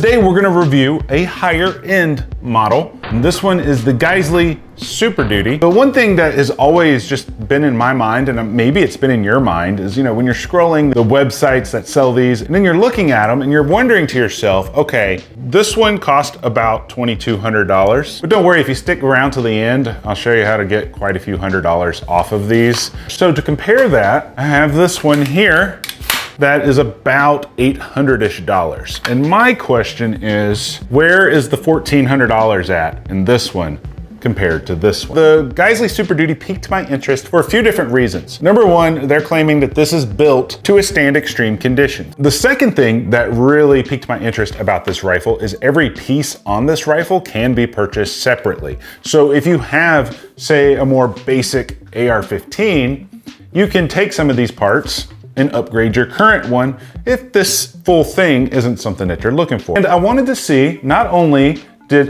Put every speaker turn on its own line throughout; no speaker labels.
today we're gonna review a higher end model. And this one is the Geissele Super Duty. But one thing that has always just been in my mind, and maybe it's been in your mind, is when you're scrolling the websites that sell these, and then you're looking at them and you're wondering to yourself, okay, this one cost about $2,200. But don't worry, if you stick around to the end, I'll show you how to get quite a few $100s off of these. So to compare that, I have this one here that is about $800-ish. And my question is, where is the $1,400 at in this one compared to this one? The Geissele Super Duty piqued my interest for a few different reasons. Number one, they're claiming that this is built to withstand extreme conditions. The second thing that really piqued my interest about this rifle is every piece on this rifle can be purchased separately. So if you have, say, a more basic AR-15, you can take some of these parts and upgrade your current one if this full thing isn't something that you're looking for. And I wanted to see not only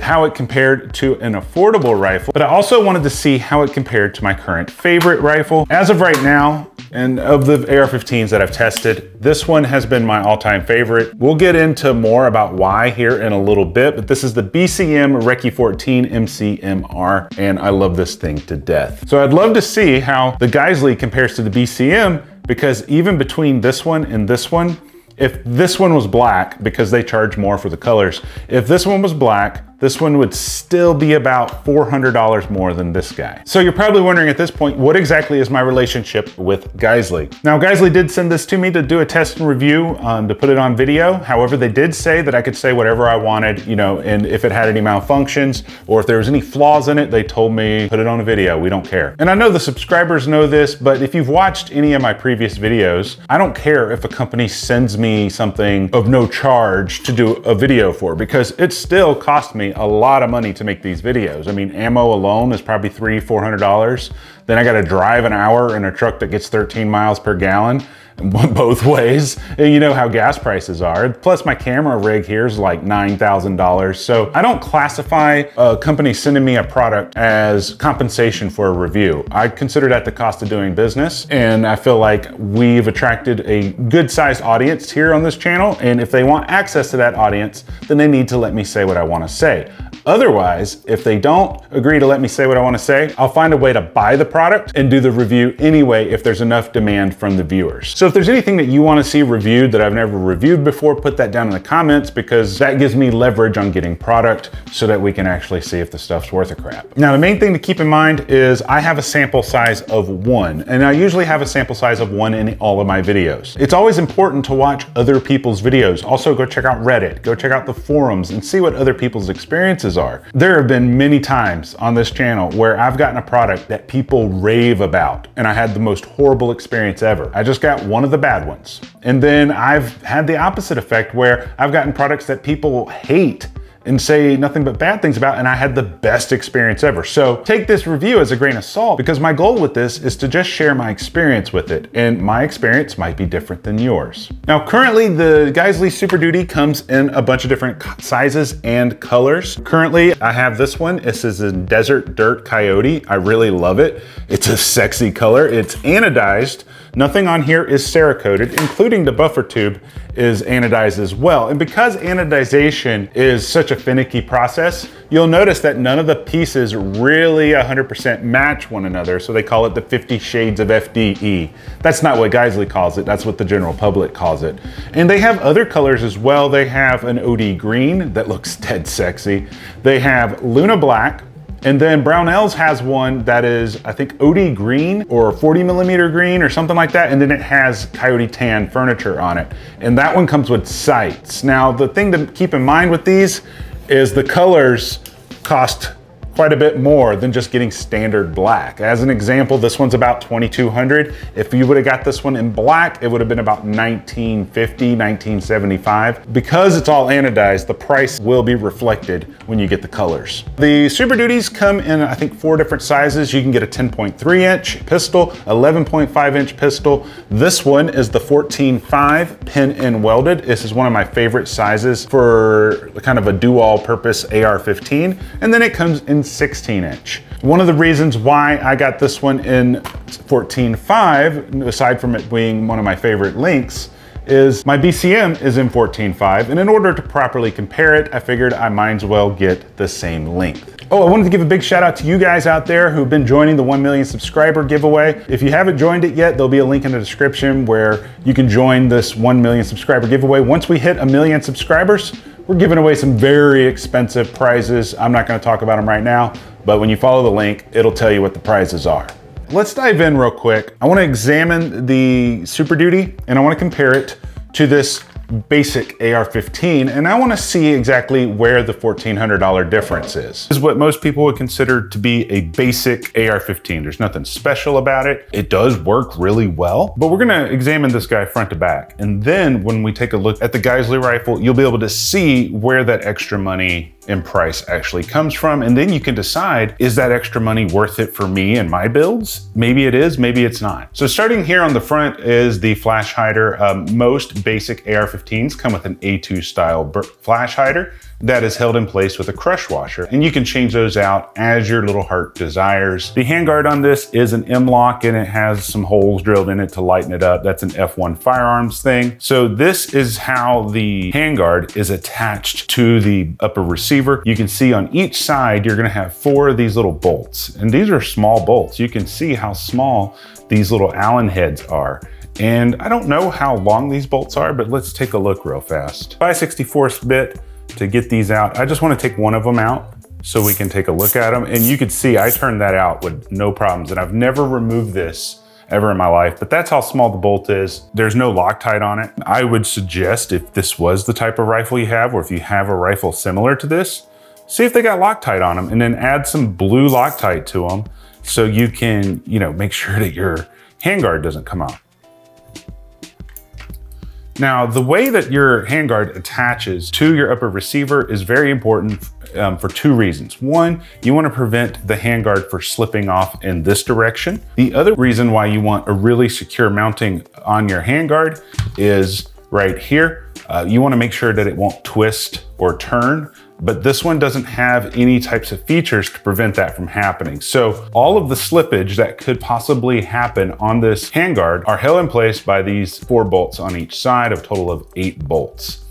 how it compared to an affordable rifle, but I also wanted to see how it compared to my current favorite rifle. As of right now, and of the AR-15s that I've tested, this one has been my all-time favorite. We'll get into more about why here in a little bit, but this is the BCM Recce-14 MCMR, and I love this thing to death. So I'd love to see how the Geissele compares to the BCM, because even between this one and this one, if this one was black, because they charge more for the colors, if this one was black, this one would still be about $400 more than this guy. So you're probably wondering at this point, what exactly is my relationship with Geissele? Now, Geissele did send this to me to do a test and review, to put it on video. However, they did say that I could say whatever I wanted, and if it had any malfunctions or if there was any flaws in it, they told me, put it on a video, we don't care. And I know the subscribers know this, but if you've watched any of my previous videos, I don't care if a company sends me something of no charge to do a video for, because it still cost me a lot of money to make these videos. I mean, ammo alone is probably $300-400. Then I got to drive an hour in a truck that gets 13 miles per gallon both ways. And you know how gas prices are. Plus my camera rig here is like $9,000. So I don't classify a company sending me a product as compensation for a review. I consider that the cost of doing business. And I feel like we've attracted a good sized audience here on this channel. And if they want access to that audience, then they need to let me say what I want to say. Otherwise, if they don't agree to let me say what I want to say, I'll find a way to buy the product and do the review anyway if there's enough demand from the viewers. So if there's anything that you want to see reviewed that I've never reviewed before, put that down in the comments, because that gives me leverage on getting product so that we can actually see if the stuff's worth a crap. Now, the main thing to keep in mind is I have a sample size of 1, and I usually have a sample size of 1 in all of my videos. It's always important to watch other people's videos. Also, go check out Reddit, go check out the forums and see what other people's experiences are. There have been many times on this channel where I've gotten a product that people rave about and I had the most horrible experience ever. I just got one of the bad ones. And then I've had the opposite effect where I've gotten products that people hate and say nothing but bad things about, and I had the best experience ever. So take this review as a grain of salt, because my goal with this is to just share my experience with it, and my experience might be different than yours. Now, currently the Geissele Super Duty comes in a bunch of different sizes and colors. Currently, I have this one. This is a Desert Dirt Coyote. I really love it. It's a sexy color. It's anodized. Nothing on here is Cerakoted, including the buffer tube is anodized as well. And because anodization is such a finicky process, you'll notice that none of the pieces really 100% match one another. So they call it the 50 shades of FDE. That's not what Geissele calls it. That's what the general public calls it. And they have other colors as well. They have an OD green that looks dead sexy. They have Luna Black. And then Brownells has one that is, I think, OD green or 40mm green or something like that. And then it has Coyote Tan furniture on it. And that one comes with sights. Now, the thing to keep in mind with these is the colors cost quite a bit more than just getting standard black. As an example, this one's about $2,200. If you would have got this one in black, it would have been about $1,950, $1,975. Because it's all anodized, the price will be reflected when you get the colors. The Super Duties come in, I think, 4 different sizes. You can get a 10.3 inch pistol, 11.5 inch pistol. This one is the 14.5 pin and welded. This is one of my favorite sizes for kind of a dual purpose AR-15. And then it comes in 16 inch. One of the reasons why I got this one in 14.5, aside from it being one of my favorite lengths, is my BCM is M14.5, and in order to properly compare it, I figured I might as well get the same length. Oh, I wanted to give a big shout out to you guys out there who've been joining the 1 million subscriber giveaway. If you haven't joined it yet, there'll be a link in the description where you can join this 1 million subscriber giveaway. Once we hit 1 million subscribers, we're giving away some very expensive prizes. I'm not gonna talk about them right now, but when you follow the link, it'll tell you what the prizes are. Let's dive in real quick. I wanna examine the Super Duty and I wanna compare it to this basic AR-15, and I want to see exactly where the $1,400 difference is. This is what most people would consider to be a basic AR-15. There's nothing special about it. It does work really well, but we're gonna examine this guy front to back. And then when we take a look at the Geissele rifle, you'll be able to see where that extra money in price actually comes from. And then you can decide, is that extra money worth it for me and my builds? Maybe it is, maybe it's not. So starting here on the front is the flash hider. Most basic AR-15s come with an A2 style flash hider that is held in place with a crush washer, and you can change those out as your little heart desires. The handguard on this is an M-lock, and it has some holes drilled in it to lighten it up. That's an F1 firearms thing. So this is how the handguard is attached to the upper receiver. You can see on each side, you're gonna have 4 of these little bolts, and these are small bolts. You can see how small these little Allen heads are. And I don't know how long these bolts are, but let's take a look real fast. 5/64 bit to get these out. I just want to take one of them out so we can take a look at them. And you can see I turned that out with no problems. And I've never removed this ever in my life, but that's how small the bolt is. There's no Loctite on it. I would suggest if this was the type of rifle you have, or if you have a rifle similar to this, see if they got Loctite on them, and then add some blue Loctite to them so you can, make sure that your handguard doesn't come out. Now, the way that your handguard attaches to your upper receiver is very important for 2 reasons. One, you want to prevent the handguard from slipping off in this direction. The other reason why you want a really secure mounting on your handguard is right here. You want to make sure that it won't twist or turn, but this one doesn't have any types of features to prevent that from happening. So all of the slippage that could possibly happen on this handguard are held in place by these 4 bolts on each side, of a total of 8 bolts.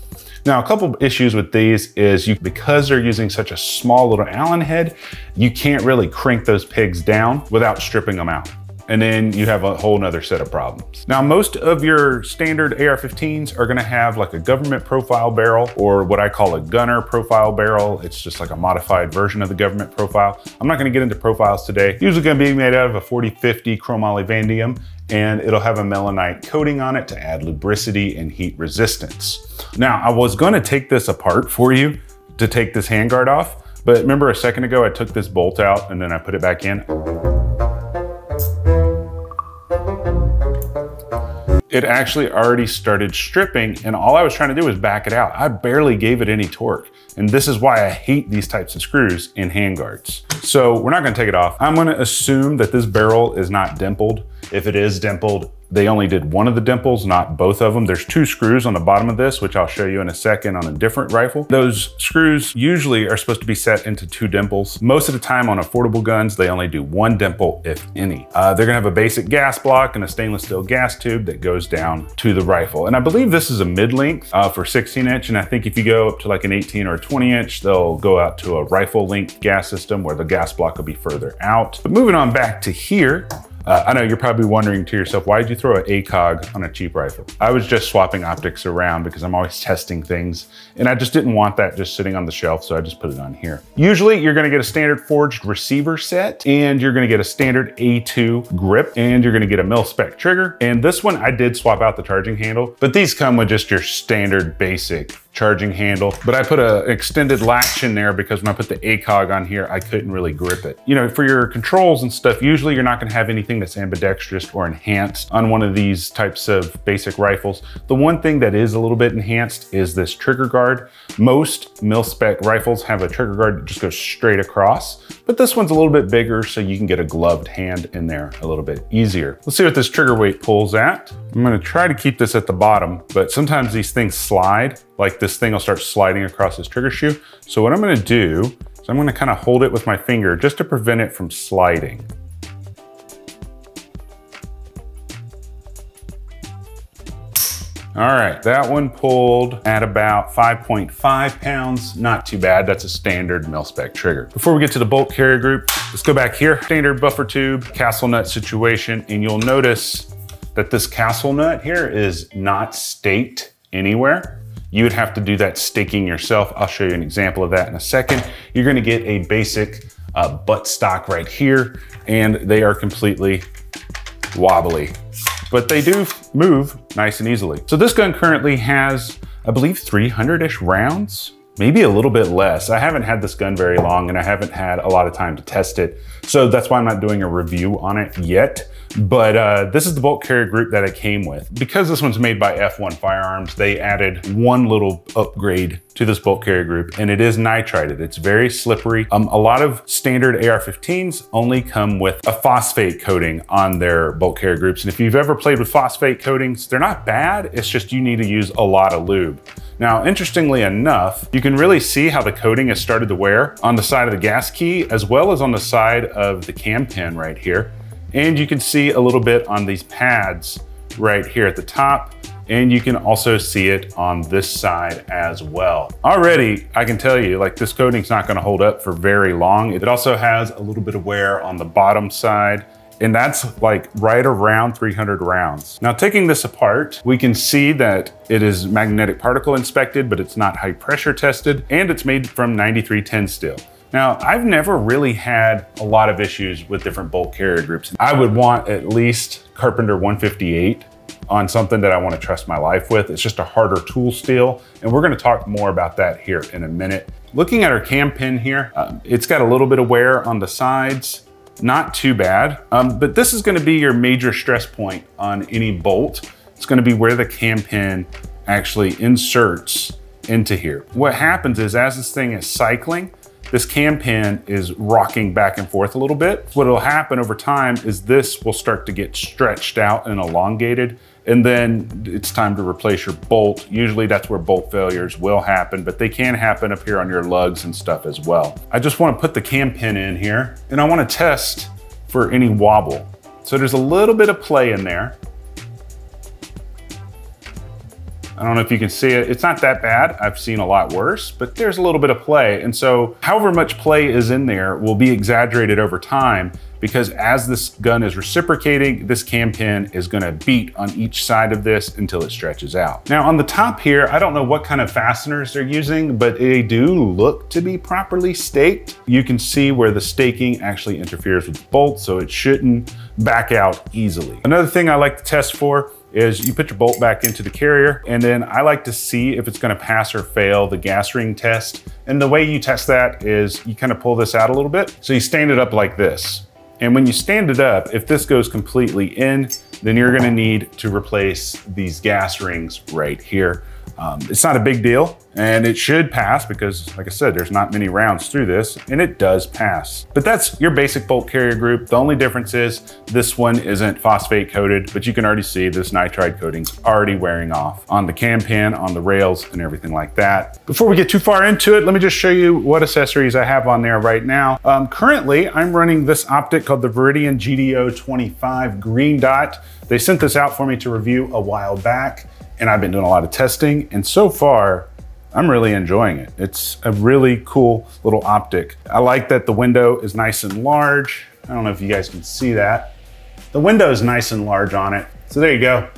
Now, a couple of issues with these is because they're using such a small little Allen head, you can't really crank those pigs down without stripping them out. And then you have a whole nother set of problems. Now, most of your standard AR-15s are gonna have like a government profile barrel, or what I call a gunner profile barrel. It's just like a modified version of the government profile. I'm not gonna get into profiles today. Usually gonna be made out of a 4050 chromoly vanadium, and it'll have a melanite coating on it to add lubricity and heat resistance. Now, I was gonna take this apart for you to take this handguard off, but remember a second ago, I took this bolt out and then I put it back in. It actually already started stripping, and all I was trying to do was back it out. I barely gave it any torque. And this is why I hate these types of screws in handguards. So we're not gonna take it off. I'm gonna assume that this barrel is not dimpled. If it is dimpled, they only did one of the dimples, not both of them. There's 2 screws on the bottom of this, which I'll show you in a second on a different rifle. Those screws usually are supposed to be set into 2 dimples. Most of the time on affordable guns, they only do 1 dimple, if any. They're gonna have a basic gas block and a stainless steel gas tube that goes down to the rifle. And I believe this is a mid-length for 16-inch. And I think if you go up to like an 18 or a 20-inch, they'll go out to a rifle length gas system where the gas block will be further out. But moving on back to here, I know you're probably wondering to yourself, why did you throw an ACOG on a cheap rifle? I was just swapping optics around because I'm always testing things, and I just didn't want that just sitting on the shelf, so I just put it on here. Usually you're gonna get a standard forged receiver set, and you're gonna get a standard A2 grip, and you're gonna get a mil-spec trigger. And this one, I did swap out the charging handle, but these come with just your standard basic charging handle. But I put an extended latch in there because when I put the ACOG on here, I couldn't really grip it. For your controls and stuff, usually you're not gonna have anything that's ambidextrous or enhanced on one of these types of basic rifles. The one thing that is a little bit enhanced is this trigger guard. Most mil-spec rifles have a trigger guard that just goes straight across, but this one's a little bit bigger so you can get a gloved hand in there a little bit easier. Let's see what this trigger weight pulls at. I'm gonna try to keep this at the bottom, but sometimes these things slide, like this thing will start sliding across this trigger shoe. So what I'm gonna do is I'm gonna kind of hold it with my finger just to prevent it from sliding. All right, that one pulled at about 5.5 pounds. Not too bad, that's a standard mil-spec trigger. Before we get to the bolt carrier group, let's go back here. Standard buffer tube, castle nut situation, and you'll notice that this castle nut here is not staked anywhere. You would have to do that staking yourself. I'll show you an example of that in a second. You're gonna get a basic butt stock right here, and they are completely wobbly, but they do move nice and easily. So this gun currently has, I believe, 300-ish rounds, maybe a little bit less. I haven't had this gun very long and I haven't had a lot of time to test it. So that's why I'm not doing a review on it yet. But this is the bolt carrier group that it came with. Because this one's made by F1 Firearms, they added one little upgrade to this bolt carrier group, and it is nitrided. It's very slippery. A lot of standard AR-15s only come with a phosphate coating on their bolt carrier groups. And if you've ever played with phosphate coatings, they're not bad. It's just you need to use a lot of lube. Now, interestingly enough, you can really see how the coating has started to wear on the side of the gas key, as well as on the side of the cam pin right here. And you can see a little bit on these pads right here at the top. And you can also see it on this side as well. Already, I can tell you, like, this coating's not gonna hold up for very long. It also has a little bit of wear on the bottom side, and that's like right around 300 rounds. Now, taking this apart, we can see that it is magnetic particle inspected, but it's not high pressure tested, and it's made from 9310 steel. Now, I've never really had a lot of issues with different bolt carrier groups. I would want at least Carpenter 158 on something that I want to trust my life with. It's just a harder tool steel, and we're going to talk more about that here in a minute. Looking at our cam pin here, it's got a little bit of wear on the sides. Not too bad, but this is going to be your major stress point on any bolt. It's going to be where the cam pin actually inserts into here. What happens is, as this thing is cycling, this cam pin is rocking back and forth a little bit. What will happen over time is this will start to get stretched out and elongated, and then it's time to replace your bolt. Usually that's where bolt failures will happen, but they can happen up here on your lugs and stuff as well. I just want to put the cam pin in here, and I want to test for any wobble. So there's a little bit of play in there. I don't know if you can see it. It's not that bad. I've seen a lot worse, but there's a little bit of play. And so however much play is in there will be exaggerated over time, because as this gun is reciprocating, this cam pin is gonna beat on each side of this until it stretches out. Now on the top here, I don't know what kind of fasteners they're using, but they do look to be properly staked. You can see where the staking actually interferes with the bolt, so it shouldn't back out easily. Another thing I like to test for is you put your bolt back into the carrier, and then I like to see if it's gonna pass or fail the gas ring test. And the way you test that is you kind of pull this out a little bit. So you stand it up like this. And when you stand it up, if this goes completely in, then you're gonna need to replace these gas rings right here. It's not a big deal, and it should pass because, like I said, there's not many rounds through this, and it does pass. But that's your basic bolt carrier group. The only difference is this one isn't phosphate coated, but you can already see this nitride coating's already wearing off on the cam pin, on the rails, and everything like that. Before we get too far into it, let me just show you what accessories I have on there right now. Currently, I'm running this optic called the Viridian GDO 25 green dot. They sent this out for me to review a while back, and I've been doing a lot of testing, and so far, I'm really enjoying it. It's a really cool little optic. I like that the window is nice and large. I don't know if you guys can see that. The window is nice and large on it. So there you go.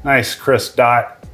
Nice crisp dot.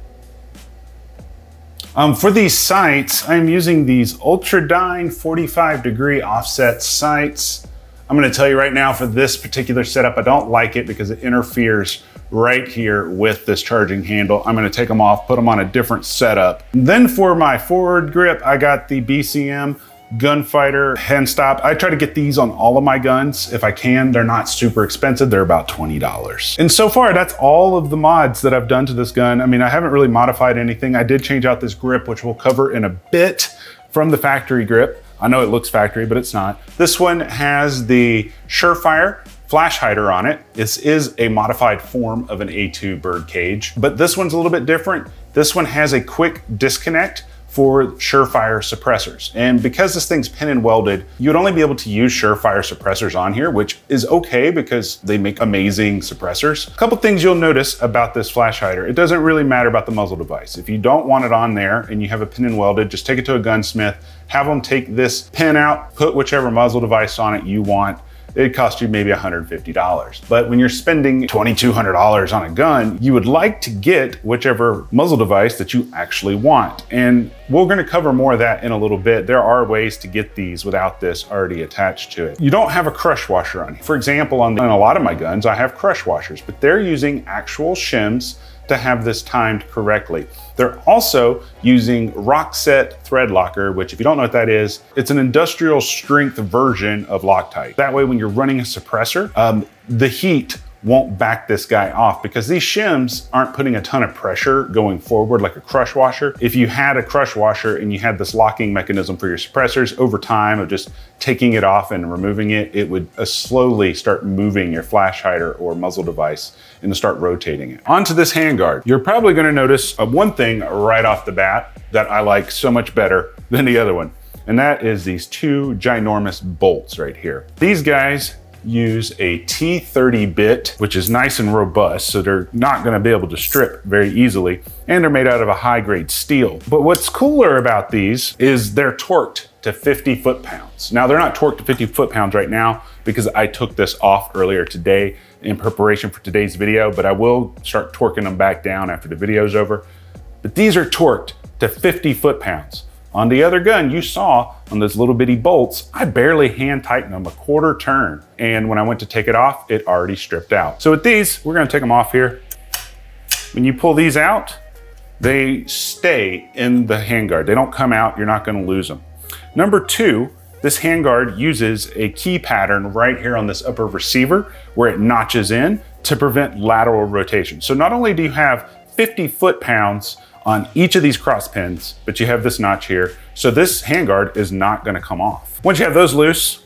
For these sights, I'm using these Ultradyne 45-degree offset sights. I'm gonna tell you right now, for this particular setup, I don't like it because it interferes right here with this charging handle. I'm gonna take them off, put them on a different setup. Then for my forward grip, I got the BCM Gunfighter hand stop. I try to get these on all of my guns if I can. They're not super expensive. They're about $20. And so far, that's all of the mods that I've done to this gun. I mean, I haven't really modified anything. I did change out this grip, which we'll cover in a bit, from the factory grip. I know it looks factory, but it's not. This one has the Surefire flash hider on it. This is a modified form of an A2 bird cage, but this one's a little bit different. This one has a quick disconnect for Surefire suppressors. And because this thing's pin and welded, you'd only be able to use Surefire suppressors on here, which is okay because they make amazing suppressors. A couple things you'll notice about this flash hider. It doesn't really matter about the muzzle device. If you don't want it on there and you have a pin and welded, just take it to a gunsmith, have them take this pin out, put whichever muzzle device on it you want. It'd cost you maybe $150. But when you're spending $2,200 on a gun, you would like to get whichever muzzle device that you actually want. And we're gonna cover more of that in a little bit. There are ways to get these without this already attached to it. You don't have a crush washer on here. For example, on a lot of my guns, I have crush washers, but they're using actual shims to have this timed correctly. They're also using Rockset thread locker, which if you don't know what that is, it's an industrial strength version of Loctite. That way when you're running a suppressor, the heat won't back this guy off because these shims aren't putting a ton of pressure going forward like a crush washer. If you had a crush washer and you had this locking mechanism for your suppressors, over time of just taking it off and removing it, it would slowly start moving your flash hider or muzzle device and to start rotating it. Onto this handguard. You're probably gonna notice one thing right off the bat that I like so much better than the other one, and that is these two ginormous bolts right here. These guys use a T30 bit, which is nice and robust, so they're not gonna be able to strip very easily, and they're made out of a high-grade steel. But what's cooler about these is they're torqued to 50 foot-pounds. Now, they're not torqued to 50 foot-pounds right now because I took this off earlier today in preparation for today's video, but I will start torquing them back down after the video's over. But these are torqued to 50 foot-pounds. On the other gun, you saw on those little bitty bolts, I barely hand tightened them a quarter turn. And when I went to take it off, it already stripped out. So with these, we're gonna take them off here. When you pull these out, they stay in the handguard. They don't come out, you're not gonna lose them. Number two, this handguard uses a key pattern right here on this upper receiver where it notches in to prevent lateral rotation. So not only do you have 50 foot-pounds on each of these cross pins, but you have this notch here. So this handguard is not gonna come off. Once you have those loose,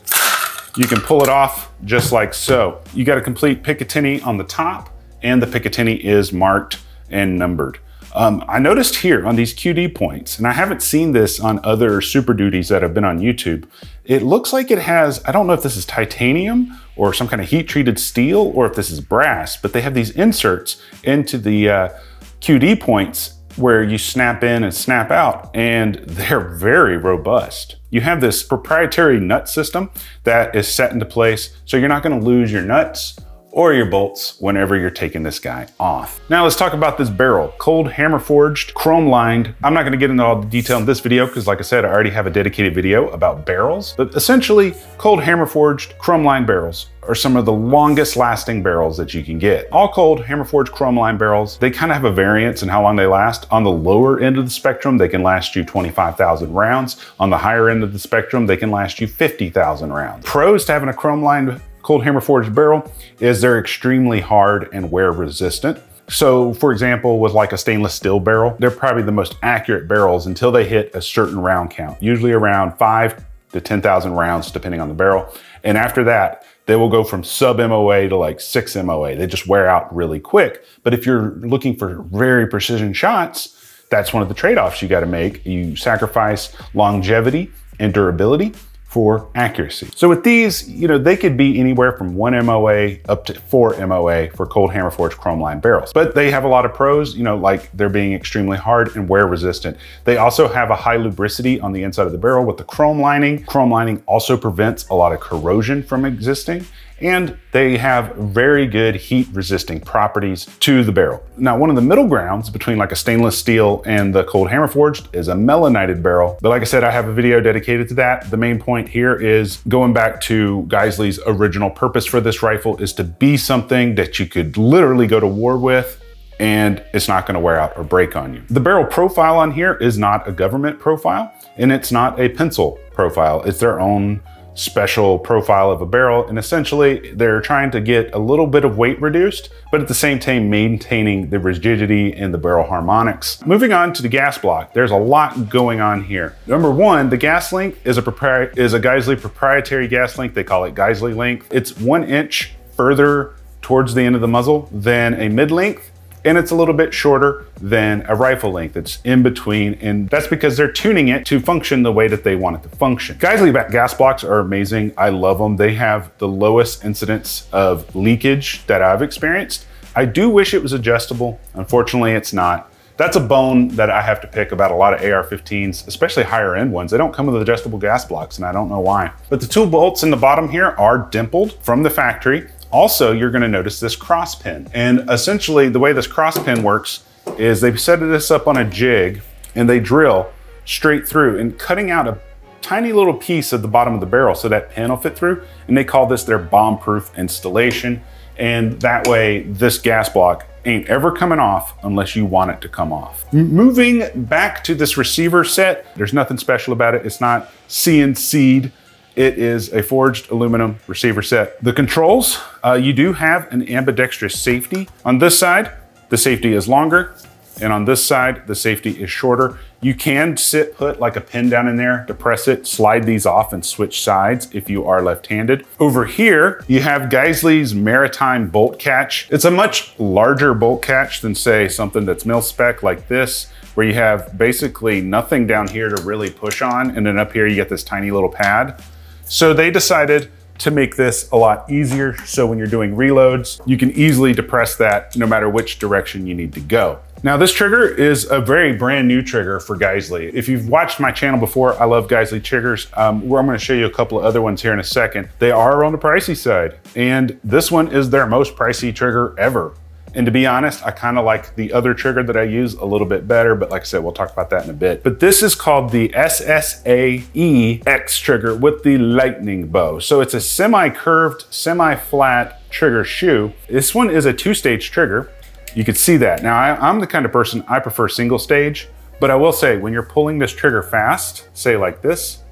you can pull it off just like so. You got a complete Picatinny on the top, and the Picatinny is marked and numbered. I noticed here on these QD points, and I haven't seen this on other Super Duties that have been on YouTube, it looks like it has, I don't know if this is titanium or some kind of heat treated steel or if this is brass, but they have these inserts into the QD points where you snap in and snap out, and they're very robust. You have this proprietary nut system that is set into place, so you're not gonna lose your nuts or your bolts whenever you're taking this guy off. Now let's talk about this barrel. Cold hammer forged, chrome lined. I'm not gonna get into all the detail in this video because like I said, I already have a dedicated video about barrels, but essentially cold hammer forged, chrome lined barrels are some of the longest lasting barrels that you can get. All cold hammer forged chrome lined barrels, they kind of have a variance in how long they last. On the lower end of the spectrum, they can last you 25,000 rounds. On the higher end of the spectrum, they can last you 50,000 rounds. Pros to having a chrome lined cold hammer forged barrel is they're extremely hard and wear resistant. So for example, with like a stainless steel barrel, they're probably the most accurate barrels until they hit a certain round count, usually around 5 to 10,000 rounds, depending on the barrel. And after that, they will go from sub MOA to like 6 MOA. They just wear out really quick. But if you're looking for very precision shots, that's one of the trade-offs you gotta make. You sacrifice longevity and durability for accuracy. So with these, you know, they could be anywhere from 1 MOA up to 4 MOA for cold hammer forged chrome lined barrels. But they have a lot of pros, you know, like they're being extremely hard and wear resistant. They also have a high lubricity on the inside of the barrel with the chrome lining. Chrome lining also prevents a lot of corrosion from existing, and they have very good heat resisting properties to the barrel. Now, one of the middle grounds between like a stainless steel and the cold hammer forged is a melanited barrel. But like I said, I have a video dedicated to that. The main point here is going back to Geissele's original purpose for this rifle is to be something that you could literally go to war with and it's not gonna wear out or break on you. The barrel profile on here is not a government profile and it's not a pencil profile. It's their own special profile of a barrel, and essentially they're trying to get a little bit of weight reduced, but at the same time maintaining the rigidity and the barrel harmonics. Moving on to the gas block, there's a lot going on here. Number one, the gas length is a Geissele proprietary gas length. They call it Geissele length. It's 1 inch further towards the end of the muzzle than a mid length and it's a little bit shorter than a rifle length. It's in between, and that's because they're tuning it to function the way that they want it to function. Geissele gas blocks are amazing. I love them. They have the lowest incidence of leakage that I've experienced. I do wish it was adjustable. Unfortunately, it's not. That's a bone that I have to pick about a lot of AR-15s, especially higher end ones. They don't come with adjustable gas blocks, and I don't know why. But the two bolts in the bottom here are dimpled from the factory. Also, you're gonna notice this cross pin. And essentially the way this cross pin works is they've set this up on a jig and they drill straight through and cutting out a tiny little piece of the bottom of the barrel so that pin will fit through. And they call this their bomb-proof installation. And that way this gas block ain't ever coming off unless you want it to come off. Moving back to this receiver set, there's nothing special about it. It's not CNC'd. It is a forged aluminum receiver set. The controls, you do have an ambidextrous safety. On this side, the safety is longer, and on this side, the safety is shorter. You can put like a pin down in there, depress it, slide these off and switch sides if you are left-handed. Over here, you have Geissele's Maritime bolt catch. It's a much larger bolt catch than say something that's mil-spec like this, where you have basically nothing down here to really push on, and then up here you get this tiny little pad. So they decided to make this a lot easier. So when you're doing reloads, you can easily depress that no matter which direction you need to go. Now this trigger is a very brand new trigger for Geissele. If you've watched my channel before, I love Geissele triggers. Where I'm gonna show you a couple of other ones here in a second. They are on the pricey side, and this one is their most pricey trigger ever. And to be honest, I kind of like the other trigger that I use a little bit better, but like I said, we'll talk about that in a bit. But this is called the SSAE X trigger with the lightning bow. So it's a semi-curved, semi-flat trigger shoe. This one is a two-stage trigger. You can see that. Now, I'm the kind of person, I prefer single stage, but I will say when you're pulling this trigger fast, say like this,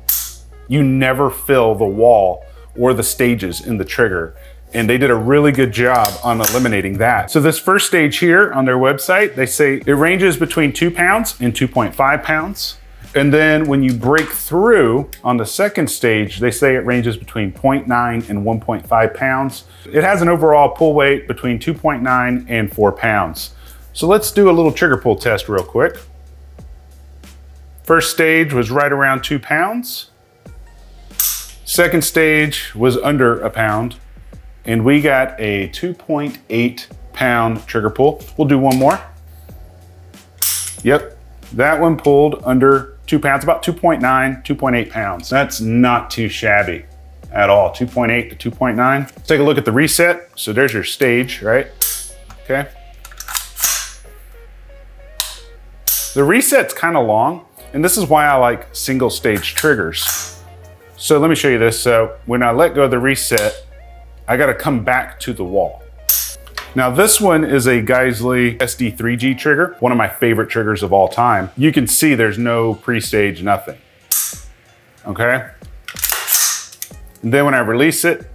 you never fill the wall or the stages in the trigger. And they did a really good job on eliminating that. So this first stage here on their website, they say it ranges between 2 pounds and 2.5 pounds. And then when you break through on the second stage, they say it ranges between 0.9 and 1.5 pounds. It has an overall pull weight between 2.9 and 4 pounds. So let's do a little trigger pull test real quick. First stage was right around 2 pounds. Second stage was under a pound. And we got a 2.8 pound trigger pull. We'll do one more. Yep, that one pulled under 2 pounds, about 2.9, 2.8 pounds. That's not too shabby at all, 2.8 to 2.9. Let's take a look at the reset. So there's your stage, right? Okay. The reset's kind of long, and this is why I like single stage triggers. So let me show you this. So when I let go of the reset, I gotta come back to the wall. Now this one is a Geissele SD3G trigger, one of my favorite triggers of all time. You can see there's no pre-stage, nothing, okay? And then when I release it,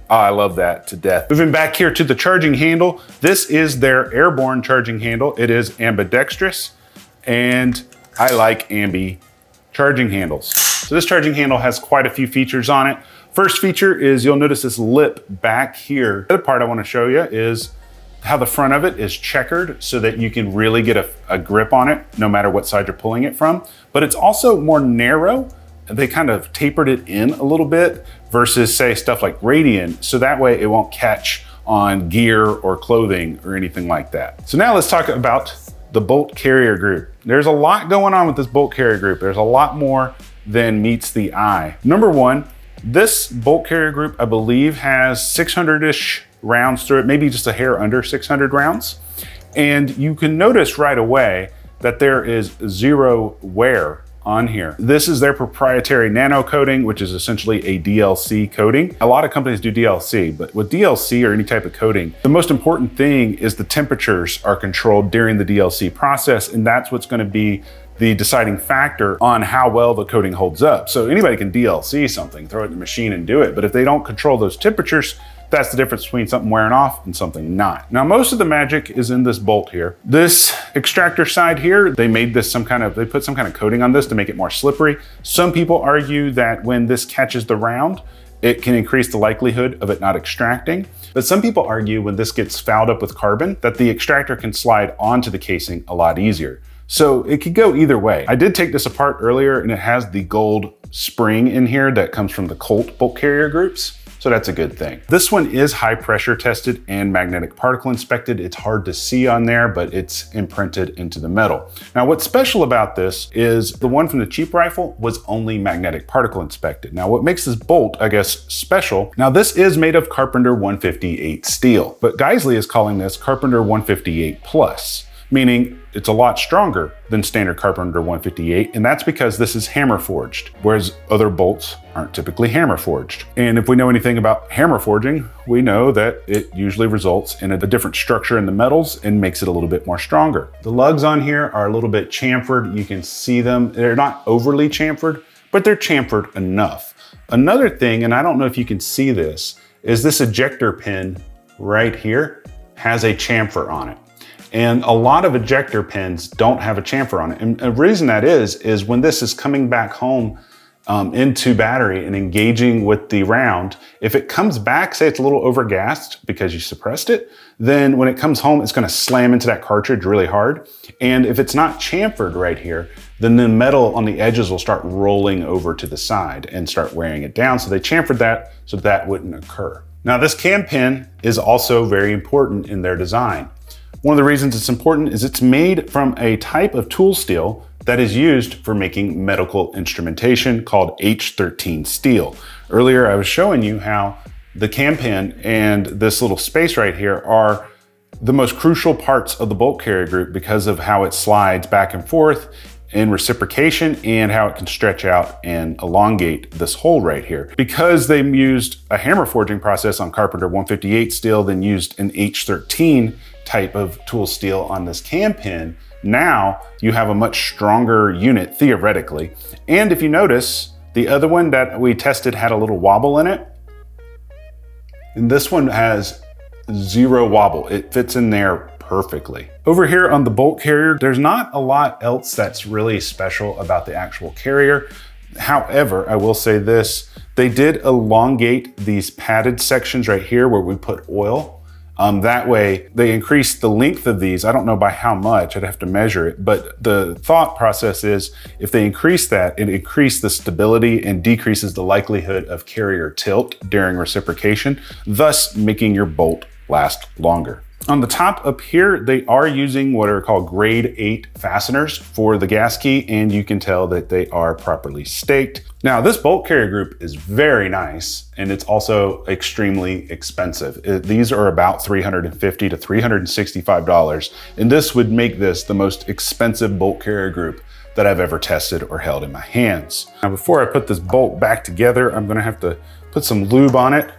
oh, I love that to death. Moving back here to the charging handle, this is their airborne charging handle. It is ambidextrous, and I like ambi charging handles. So this charging handle has quite a few features on it. First feature is you'll notice this lip back here. The other part I want to show you is how the front of it is checkered so that you can really get a grip on it no matter what side you're pulling it from. But it's also more narrow. They kind of tapered it in a little bit versus say stuff like Radian, so that way it won't catch on gear or clothing or anything like that. So now let's talk about the bolt carrier group. There's a lot going on with this bolt carrier group. There's a lot more than meets the eye. Number one, this bolt carrier group, I believe, has 600-ish rounds through it, maybe just a hair under 600 rounds. And you can notice right away that there is zero wear on here. This is their proprietary nano coating, which is essentially a DLC coating. A lot of companies do DLC, but with DLC or any type of coating, the most important thing is the temperatures are controlled during the DLC process, and that's what's gonna be the deciding factor on how well the coating holds up. So anybody can DLC something, throw it in the machine and do it, but if they don't control those temperatures, that's the difference between something wearing off and something not. Now, most of the magic is in this bolt here. This extractor side here, they made this they put some kind of coating on this to make it more slippery. Some people argue that when this catches the round, it can increase the likelihood of it not extracting. But some people argue when this gets fouled up with carbon that the extractor can slide onto the casing a lot easier. So it could go either way. I did take this apart earlier and it has the gold spring in here that comes from the Colt bolt carrier groups. So that's a good thing. This one is high pressure tested and magnetic particle inspected. It's hard to see on there, but it's imprinted into the metal. Now, what's special about this is the one from the cheap rifle was only magnetic particle inspected. Now, what makes this bolt, I guess, special, now this is made of Carpenter 158 steel, but Geissele is calling this Carpenter 158 Plus, meaning it's a lot stronger than standard Carpenter 158, and that's because this is hammer forged, whereas other bolts aren't typically hammer forged. And if we know anything about hammer forging, we know that it usually results in a different structure in the metals and makes it a little bit more stronger. The lugs on here are a little bit chamfered. You can see them. They're not overly chamfered, but they're chamfered enough. Another thing, and I don't know if you can see this, is this ejector pin right here has a chamfer on it. And a lot of ejector pins don't have a chamfer on it. And the reason that is when this is coming back home into battery and engaging with the round, if it comes back, say it's a little overgassed because you suppressed it, then when it comes home, it's gonna slam into that cartridge really hard. And if it's not chamfered right here, then the metal on the edges will start rolling over to the side and start wearing it down. So they chamfered that so that wouldn't occur. Now this cam pin is also very important in their design. One of the reasons it's important is it's made from a type of tool steel that is used for making medical instrumentation called H13 steel. Earlier, I was showing you how the cam pin and this little space right here are the most crucial parts of the bolt carrier group because of how it slides back and forth in reciprocation and how it can stretch out and elongate this hole right here. Because they used a hammer forging process on Carpenter 158 steel, then used an H13 type of tool steel on this cam pin, now you have a much stronger unit theoretically. And if you notice, the other one that we tested had a little wobble in it, and this one has zero wobble. It fits in there perfectly. Over here on the bolt carrier, there's not a lot else that's really special about the actual carrier. However, I will say this, they did elongate these padded sections right here where we put oil. That way they increased the length of these. I don't know by how much, I'd have to measure it, but the thought process is if they increase that, it increases the stability and decreases the likelihood of carrier tilt during reciprocation, thus making your bolt last longer. On the top up here, they are using what are called grade 8 fasteners for the gas key, and you can tell that they are properly staked. Now, this bolt carrier group is very nice, and it's also extremely expensive. These are about $350 to $365, and this would make this the most expensive bolt carrier group that I've ever tested or held in my hands. Now, before I put this bolt back together, I'm gonna have to put some lube on it.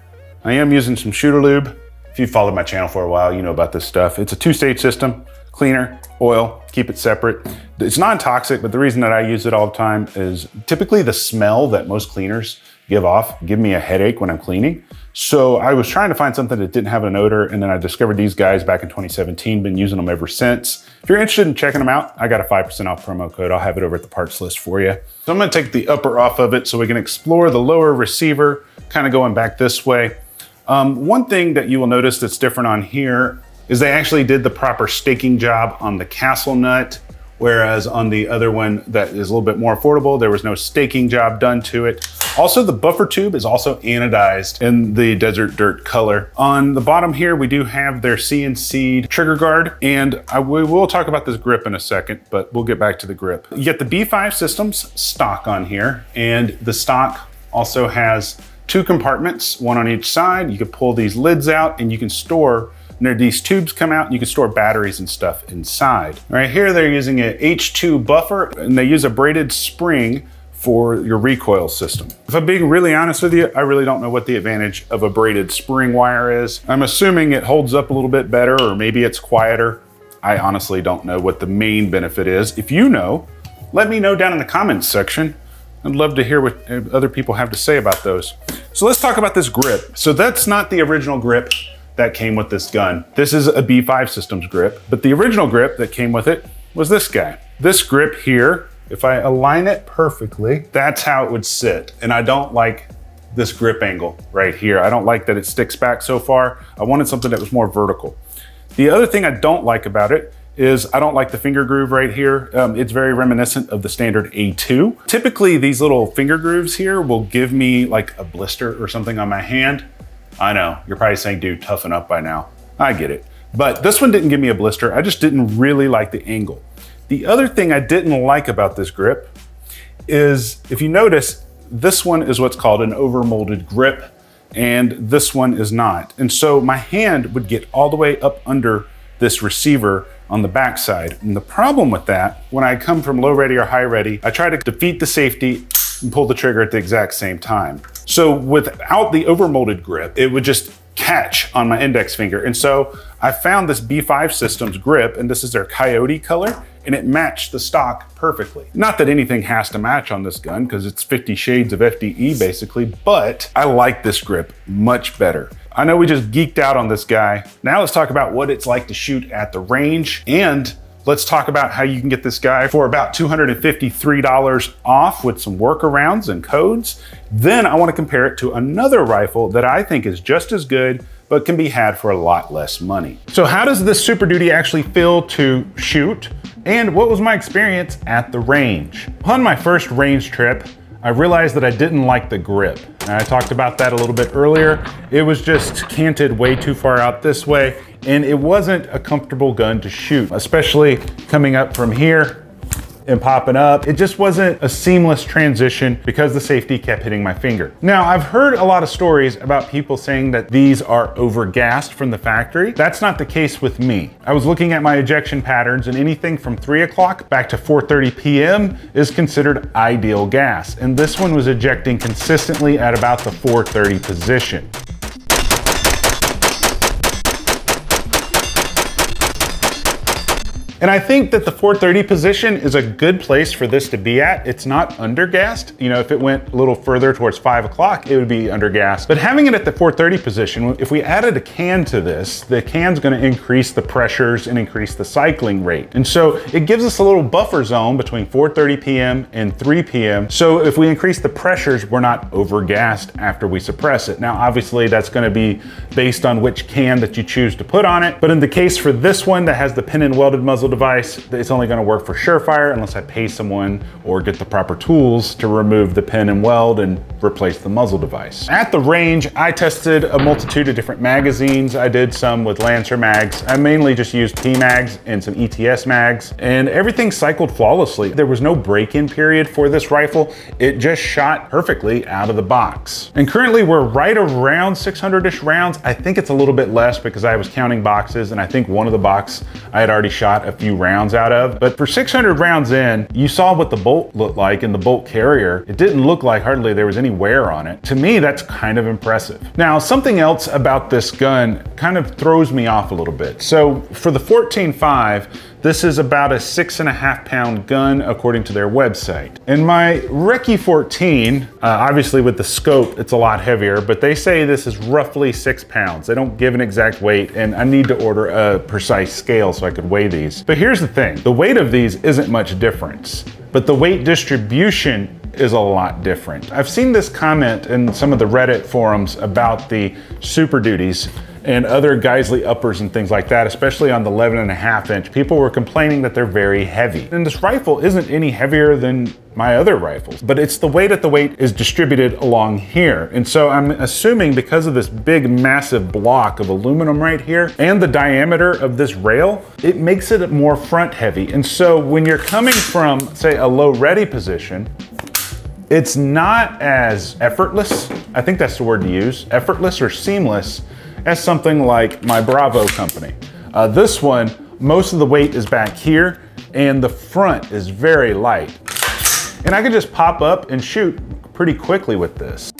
I am using some shooter lube. If you've followed my channel for a while, you know about this stuff. It's a two-stage system, cleaner, oil, keep it separate. It's non-toxic, but the reason that I use it all the time is typically the smell that most cleaners give me a headache when I'm cleaning. So I was trying to find something that didn't have an odor, and then I discovered these guys back in 2017, been using them ever since. If you're interested in checking them out, I got a 5% off promo code. I'll have it over at the parts list for you. So I'm gonna take the upper off of it so we can explore the lower receiver, kind of going back this way. One thing that you will notice that's different on here is they actually did the proper staking job on the castle nut, whereas on the other one that is a little bit more affordable, there was no staking job done to it. Also, the buffer tube is also anodized in the desert dirt color. On the bottom here, we do have their CNC trigger guard, and we will talk about this grip in a second, but we'll get back to the grip. You get the B5 Systems stock on here, and the stock also has 2 compartments, one on each side. You can pull these lids out and you can store, and these tubes come out and you can store batteries and stuff inside. Right here, they're using an H2 buffer, and they use a braided spring for your recoil system. If I'm being really honest with you, I really don't know what the advantage of a braided spring wire is. I'm assuming it holds up a little bit better, or maybe it's quieter. I honestly don't know what the main benefit is. If you know, let me know down in the comments section. I'd love to hear what other people have to say about those. So let's talk about this grip. So that's not the original grip that came with this gun. This is a B5 Systems grip, but the original grip that came with it was this guy. This grip here, if I align it perfectly, that's how it would sit. And I don't like this grip angle right here. I don't like that it sticks back so far. I wanted something that was more vertical. The other thing I don't like about it is I don't like the finger groove right here. It's very reminiscent of the standard A2. Typically, these little finger grooves here will give me like a blister or something on my hand. I know, you're probably saying, dude, toughen up by now. I get it. But this one didn't give me a blister. I just didn't really like the angle. The other thing I didn't like about this grip is, if you notice, this one is what's called an overmolded grip, and this one is not. And so my hand would get all the way up under this receiver on the backside. And the problem with that, when I come from low ready or high ready, I try to defeat the safety and pull the trigger at the exact same time. So without the overmolded grip, it would just catch on my index finger. And so I found this B5 Systems grip, and this is their Coyote color, and it matched the stock perfectly. Not that anything has to match on this gun, because it's 50 shades of FDE basically, but I like this grip much better. I know we just geeked out on this guy. Now let's talk about what it's like to shoot at the range, and let's talk about how you can get this guy for about $253 off with some workarounds and codes. Then I want to compare it to another rifle that I think is just as good, but can be had for a lot less money. So how does this Super Duty actually feel to shoot? And what was my experience at the range? On my first range trip, I realized that I didn't like the grip. And I talked about that a little bit earlier. It was just canted way too far out this way, and it wasn't a comfortable gun to shoot, especially coming up from here and popping up. It just wasn't a seamless transition because the safety kept hitting my finger. Now, I've heard a lot of stories about people saying that these are over-gassed from the factory. That's not the case with me. I was looking at my ejection patterns, and anything from 3 o'clock back to 4:30 p.m. is considered ideal gas. And this one was ejecting consistently at about the 4:30 position. And I think that the 4:30 position is a good place for this to be at. It's not undergassed. You know, if it went a little further towards 5 o'clock, it would be undergassed. But having it at the 4:30 position, if we added a can to this, the can's gonna increase the pressures and increase the cycling rate. And so it gives us a little buffer zone between 4:30 p.m. and 3 p.m. So if we increase the pressures, we're not overgassed after we suppress it. Now, obviously that's gonna be based on which can that you choose to put on it. But in the case for this one that has the pin and welded muzzle device, it's only going to work for Surefire unless I pay someone or get the proper tools to remove the pin and weld and replace the muzzle device. At the range, I tested a multitude of different magazines. I did some with Lancer mags. I mainly just used P mags and some ETS mags, and everything cycled flawlessly. There was no break-in period for this rifle. It just shot perfectly out of the box. And currently we're right around 600-ish rounds. I think it's a little bit less because I was counting boxes, and I think one of the box I had already shot a few rounds out of. But for 600 rounds in, you saw what the bolt looked like in the bolt carrier. It didn't look like hardly there was any wear on it. To me, that's kind of impressive. Now, something else about this gun kind of throws me off a little bit. So for the 14.5, this is about a 6.5 pound gun according to their website. And my Recce-14, obviously with the scope, it's a lot heavier, but they say this is roughly 6 pounds. They don't give an exact weight, and I need to order a precise scale so I could weigh these. But here's the thing, the weight of these isn't much difference, but the weight distribution is a lot different. I've seen this comment in some of the Reddit forums about the Super Duties and other Geissele uppers and things like that, especially on the 11.5 inch. People were complaining that they're very heavy. And this rifle isn't any heavier than my other rifles, but it's the way that the weight is distributed along here. And so I'm assuming because of this big, massive block of aluminum right here and the diameter of this rail, it makes it more front heavy. And so when you're coming from, say, a low ready position, it's not as effortless, I think that's the word to use, effortless or seamless, as something like my Bravo company. This one, most of the weight is back here and the front is very light. And I can just pop up and shoot pretty quickly with this.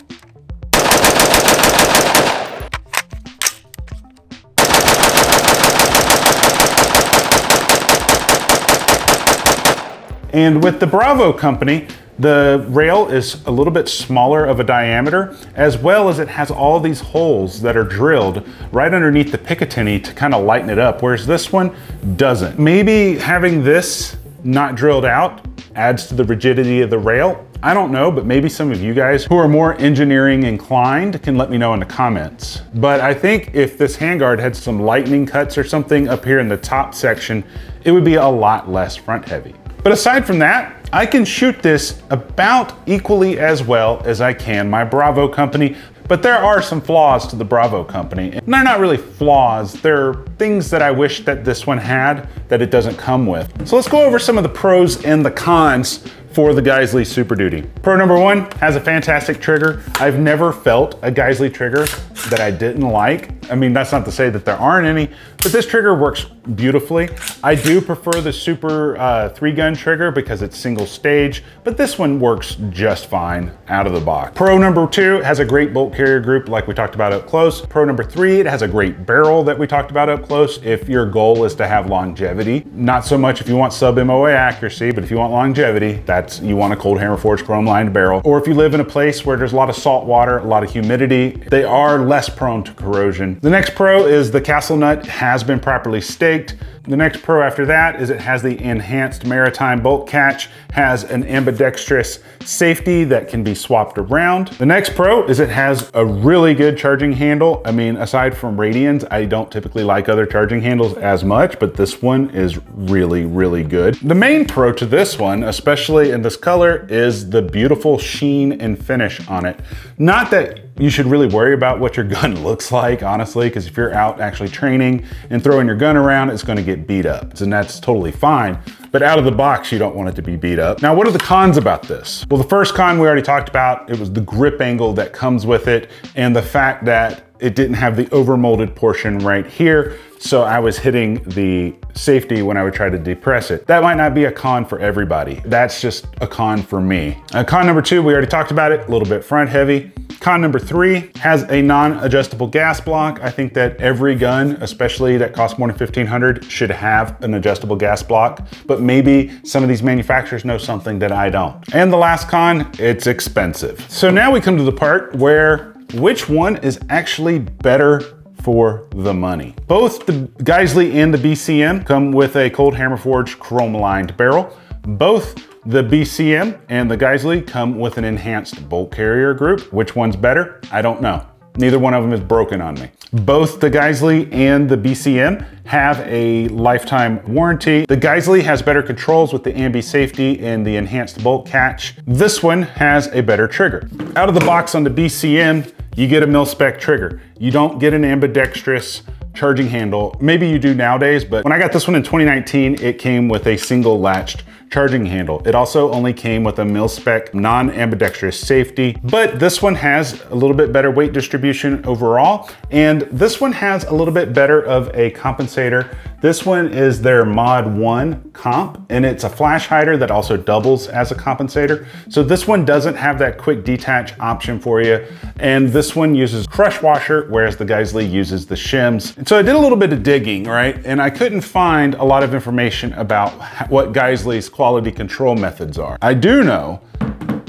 And with the Bravo company, the rail is a little bit smaller of a diameter, as well as it has all these holes that are drilled right underneath the Picatinny to kind of lighten it up, whereas this one doesn't. Maybe having this not drilled out adds to the rigidity of the rail. I don't know, but maybe some of you guys who are more engineering inclined can let me know in the comments. But I think if this handguard had some lightning cuts or something up here in the top section, it would be a lot less front heavy. But aside from that, I can shoot this about equally as well as I can my Bravo company, but there are some flaws to the Bravo company. And they're not really flaws, they're things that I wish that this one had that it doesn't come with. So let's go over some of the pros and the cons for the Geissele Super Duty. Pro number one, has a fantastic trigger. I've never felt a Geissele trigger that I didn't like. I mean, that's not to say that there aren't any, but this trigger works beautifully. I do prefer the Super 3-gun trigger because it's single stage, but this one works just fine out of the box. Pro number two, has a great bolt carrier group like we talked about up close. Pro number three, it has a great barrel that we talked about up close if your goal is to have longevity. Not so much if you want sub MOA accuracy, but if you want longevity, you want a cold hammer forged chrome lined barrel. Or if you live in a place where there's a lot of salt water, a lot of humidity, they are less prone to corrosion. The next pro is the castle nut has been properly staked. The next pro after that is it has the enhanced maritime bolt catch, has an ambidextrous safety that can be swapped around. The next pro is it has a really good charging handle. I mean, aside from Radians, I don't typically like other charging handles as much, but this one is really, really good. The main pro to this one, especially in this color, is the beautiful sheen and finish on it. Not that you should really worry about what your gun looks like, honestly, because if you're out actually training and throwing your gun around, it's gonna get beat up, and that's totally fine. But out of the box, you don't want it to be beat up. Now, what are the cons about this? Well, the first con we already talked about, it was the grip angle that comes with it and the fact that it didn't have the overmolded portion right here. So I was hitting the safety when I would try to depress it. That might not be a con for everybody. That's just a con for me. Con number two, we already talked about it, a little bit front heavy. Con number three, has a non-adjustable gas block. I think that every gun, especially that costs more than $1,500, should have an adjustable gas block, but maybe some of these manufacturers know something that I don't. And the last con, it's expensive. So now we come to the part where which one is actually better for the money. Both the Geissele and the BCM come with a cold hammer forged chrome lined barrel. Both the BCM and the Geissele come with an enhanced bolt carrier group. Which one's better? I don't know. Neither one of them is broken on me. Both the Geissele and the BCM have a lifetime warranty. The Geissele has better controls with the ambi safety and the enhanced bolt catch. This one has a better trigger. Out of the box on the BCM, you get a mil-spec trigger. You don't get an ambidextrous charging handle. Maybe you do nowadays, but when I got this one in 2019, it came with a single latched charging handle. It also only came with a mil-spec non-ambidextrous safety, but this one has a little bit better weight distribution overall, and this one has a little bit better of a compensator. This one is their Mod 1 comp, and it's a flash hider that also doubles as a compensator. So this one doesn't have that quick detach option for you, and this one uses crush washer, whereas the Geissele uses the shims. And so I did a little bit of digging, right? And I couldn't find a lot of information about what Geissele's quality control methods are. I do know,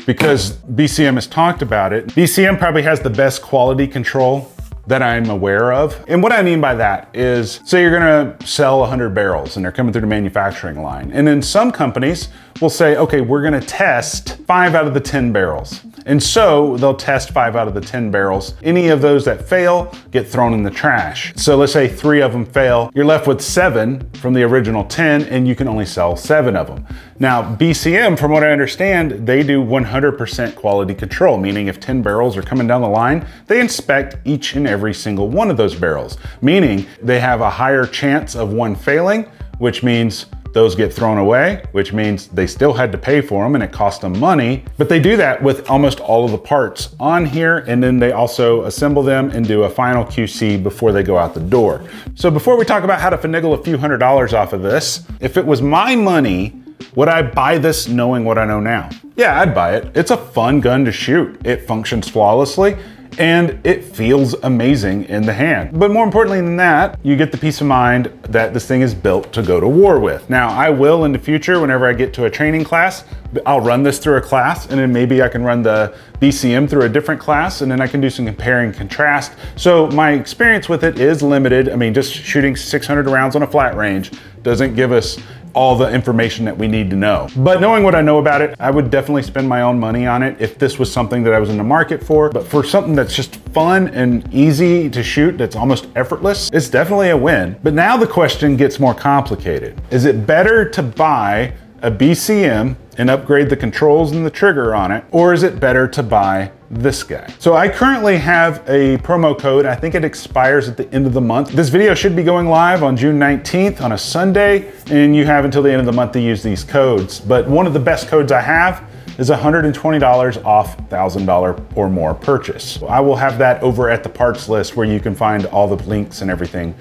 because BCM has talked about it, BCM probably has the best quality control that I'm aware of. And what I mean by that is, say you're gonna sell 100 barrels and they're coming through the manufacturing line. And then some companies will say, okay, we're gonna test 5 out of the 10 barrels. And so they'll test 5 out of the 10 barrels. Any of those that fail get thrown in the trash. So let's say 3 of them fail. You're left with 7 from the original 10 and you can only sell 7 of them. Now, BCM, from what I understand, they do 100% quality control, meaning if 10 barrels are coming down the line, they inspect each and every single one of those barrels, meaning they have a higher chance of one failing, which means those get thrown away, which means they still had to pay for them and it cost them money. But they do that with almost all of the parts on here, and then they also assemble them and do a final QC before they go out the door. So before we talk about how to finagle a few $100s off of this, if it was my money, would I buy this knowing what I know now? Yeah, I'd buy it. It's a fun gun to shoot. It functions flawlessly, and it feels amazing in the hand. But more importantly than that, you get the peace of mind that this thing is built to go to war with. Now, I will in the future, whenever I get to a training class, I'll run this through a class, and then maybe I can run the BCM through a different class, and then I can do some compare and contrast. So my experience with it is limited. I mean, just shooting 600 rounds on a flat range doesn't give us all the information that we need to know. But knowing what I know about it, I would definitely spend my own money on it if this was something that I was in the market for. But for something that's just fun and easy to shoot, that's almost effortless, it's definitely a win. But now the question gets more complicated. Is it better to buy a BCM and upgrade the controls and the trigger on it, or is it better to buy this guy? So I currently have a promo code. I think it expires at the end of the month. This video should be going live on June 19th on a Sunday, and you have until the end of the month to use these codes. But one of the best codes I have is $120 off $1,000 or more purchase. I will have that over at the parts list where you can find all the links and everything.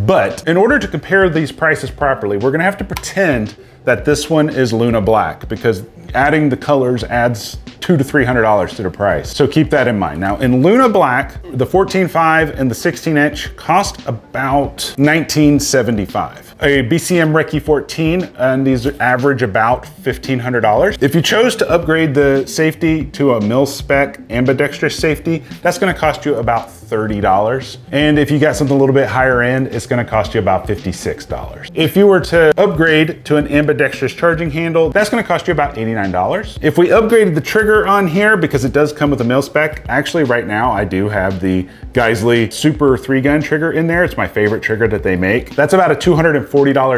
But in order to compare these prices properly, we're gonna have to pretend that this one is Luna Black, because adding the colors adds $200 to $300 to the price. So keep that in mind. Now in Luna Black, the 14.5 and the 16-inch cost about $19.75. A BCM Recce-14, and these average about $1,500. If you chose to upgrade the safety to a mil-spec ambidextrous safety, that's gonna cost you about $30. And if you got something a little bit higher end, it's gonna cost you about $56. If you were to upgrade to an ambidextrous charging handle, that's gonna cost you about $89. If we upgraded the trigger on here, because it does come with a mil-spec, actually right now I do have the Geissele Super 3-gun trigger in there. It's my favorite trigger that they make. That's about a $240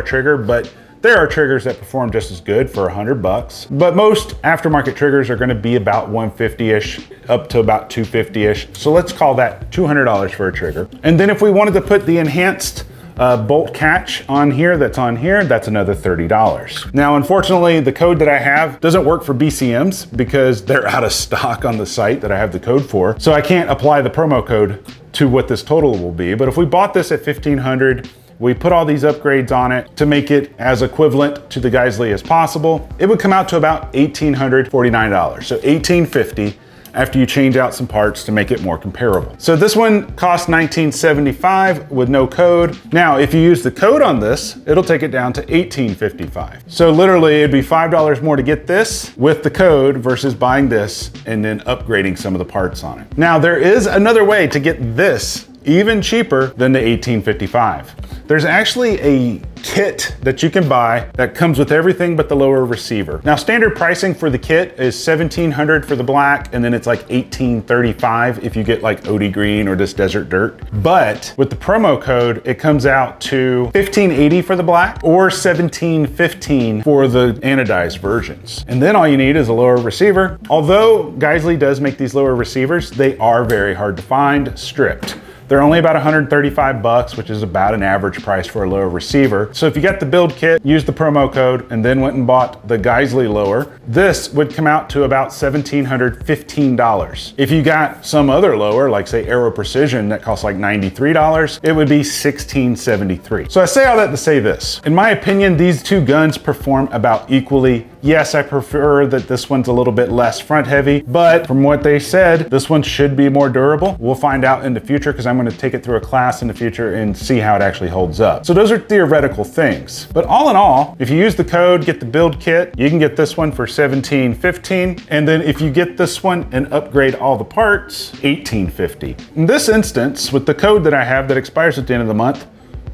trigger, but there are triggers that perform just as good for $100. But most aftermarket triggers are gonna be about $150-ish up to about $250-ish. So let's call that $200 for a trigger. And then if we wanted to put the enhanced bolt catch on here, that's another $30. Now, unfortunately, the code that I have doesn't work for BCMs because they're out of stock on the site that I have the code for. So I can't apply the promo code to what this total will be. But if we bought this at $1,500, we put all these upgrades on it to make it as equivalent to the Geissele as possible, it would come out to about $1,849. So $1,850 after you change out some parts to make it more comparable. So this one costs $19.75 with no code. Now, if you use the code on this, it'll take it down to $18.55. So literally it'd be $5 more to get this with the code versus buying this and then upgrading some of the parts on it. Now, there is another way to get this even cheaper than the $18.55. There's actually a kit that you can buy that comes with everything but the lower receiver. Now, standard pricing for the kit is $1,700 for the black, and then it's like $1,835 if you get like OD green or this desert dirt. But with the promo code, it comes out to $1,580 for the black or $1,715 for the anodized versions. And then all you need is a lower receiver. Although Geissele does make these lower receivers, they are very hard to find stripped. They're only about 135 bucks, which is about an average price for a lower receiver. So if you got the build kit, used the promo code, and then went and bought the Geissele lower, this would come out to about $1,715. If you got some other lower, like say Aero Precision, that costs like $93, it would be $1,673. So I say all that to say this. In my opinion, these two guns perform about equally. Yes, I prefer that this one's a little bit less front heavy, but from what they said, this one should be more durable. We'll find out in the future because I'm going to take it through a class in the future and see how it actually holds up. So those are theoretical things. But all in all, if you use the code, get the build kit, you can get this one for $17.15. And then if you get this one and upgrade all the parts, $18.50. In this instance, with the code that I have that expires at the end of the month,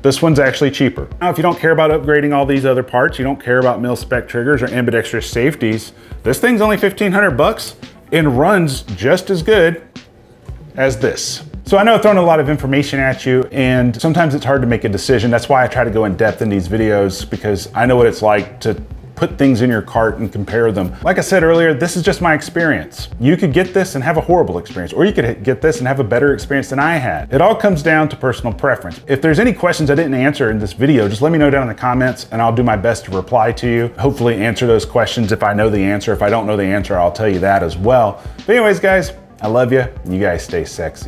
this one's actually cheaper. Now, if you don't care about upgrading all these other parts, you don't care about mil-spec triggers or ambidextrous safeties, this thing's only 1,500 bucks and runs just as good as this. So I know I've thrown a lot of information at you, and sometimes it's hard to make a decision. That's why I try to go in depth in these videos, because I know what it's like to put things in your cart and compare them. Like I said earlier, this is just my experience. You could get this and have a horrible experience, or you could get this and have a better experience than I had. It all comes down to personal preference. If there's any questions I didn't answer in this video, just let me know down in the comments and I'll do my best to reply to you. Hopefully answer those questions if I know the answer. If I don't know the answer, I'll tell you that as well. But anyways, guys, I love you. You guys stay sexy.